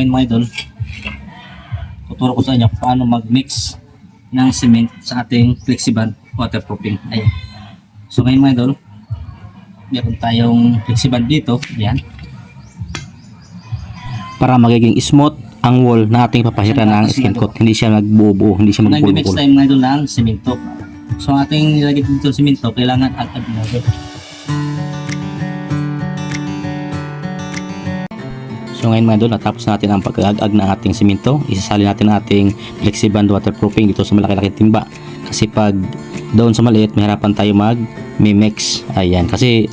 ngayon mga idol, tuturo ko sa inyo paano mag-mix ng cement sa ating Flexiband waterproofing. Ayan. So ngayon mga idol, meron tayong Flexiband dito. Ayan. Para magiging smooth ang wall na ating papahiran ng skin coat. Hindi siya magbuo-buo, hindi siya Nag-mix magbubukol. tayo mga idol ng semento. So ang ating nilagay dito ng semento, kailangan agad na idol. So ngayon mga idol, natapos natin ang pag-agag ng ating simento. Isasali natin ang ating Flexiband waterproofing dito sa malaki-laking timba. Kasi pag doon sa maliit, mahirapan tayo mag-mix. Ayan, kasi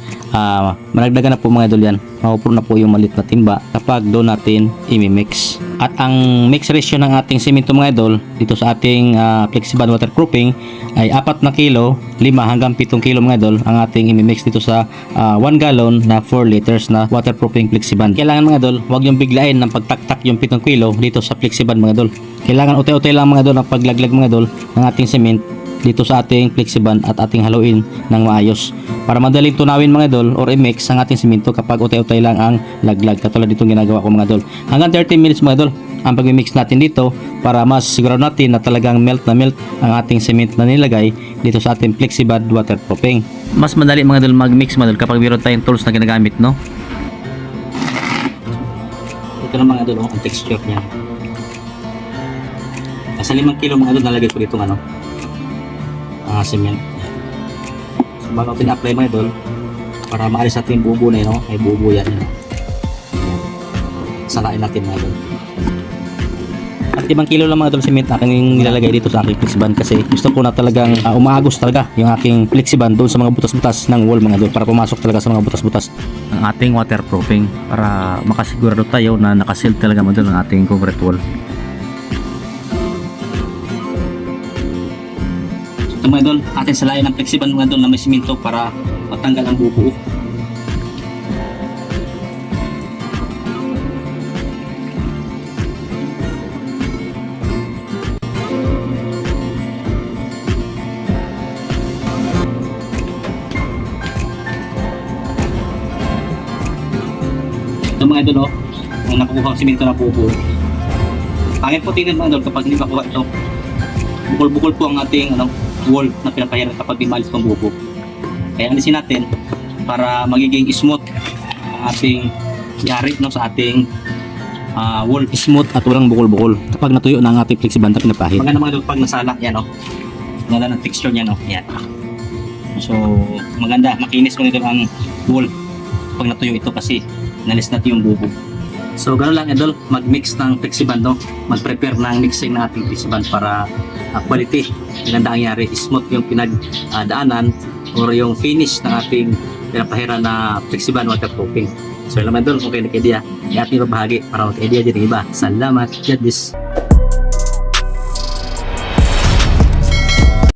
managdagan na po mga idol yan. Mapupuro na po yung maliit na timba kapag doon natin i-mix. At ang mix ratio ng ating simento mga idol dito sa ating Flexiband waterproofing ay 4 na kilo, 5 hanggang 7 kilo mga idol ang ating i-mix dito sa 1 gallon na 4 liters na waterproofing Flexiband. Kailangan mga idol, huwag yung biglain ng pagtaktak yung 7 kilo dito sa Flexiband mga idol. Kailangan uti-uti lang mga idol ang paglaglag mga idol ng ating cement dito sa ating Flexiband at ating haluin ng maayos para madaling tunawin mga idol or i-mix ang ating simento kapag utay-utay lang ang laglag, katulad ditong ginagawa ko mga idol. Hanggang 30 minutes mga idol ang pag-mix natin dito para mas siguro natin na talagang melt na melt ang ating cement na nilagay dito sa ating Flexiband waterproofing. Mas madali mga idol mag-mix mga idol kapag meron tayong tools na ginagamit, no? Ito na mga idol, ang texture niya. Nasa 5 kilo mga idol nalagay ko dito cement. So bago tina-apply mga idol, para maalis natin yung bubo na yun, no? May bubo yan. Salain natin mga idol. At 5 kilo lang mga idol cement aking nilalagay dito sa aking Flexiband kasi gusto ko na talagang umaagos talaga yung aking Flexiband doon sa mga butas-butas ng wall mga idol para pumasok talaga sa mga butas-butas ng ating waterproofing para makasigurado tayo na nakaseal talaga mga idol ng ating concrete wall. So ito mga idol, atin salain ng Flexiband mga idol na may simento para matanggal ang bubo. Ito mga idol, ang nakukuha ang simento na bubo. Pangit po tingnan mga idol kapag hindi makuha ito. Bukol-bukol po ang ating wall na pinapahiran kapag di maalis pang bubo. Kaya alisin natin para magiging smooth ang ating yari sa ating wall. Smooth at walang bukol-bukol kapag natuyo na ang ating Flexiband na pinapahid. Maganda mga idol pag nasala, yan maganda ng texture niya, yan. So maganda, makinis mga idol ang wall pag natuyo ito kasi nalis natin yung bubo. So ganoon lang idol, mag-mix ng Flexiband, mag-prepare ng mixing ng ating Flexiband para quality, maganda ang yari, smooth yung pinagdaanan or yung finish ng ating pinapahiran na Flexiband waterproofing. So alam idol, kung kayo nag-idea, i-ating babahagi para mag-idea din ng iba. Salamat, God bless.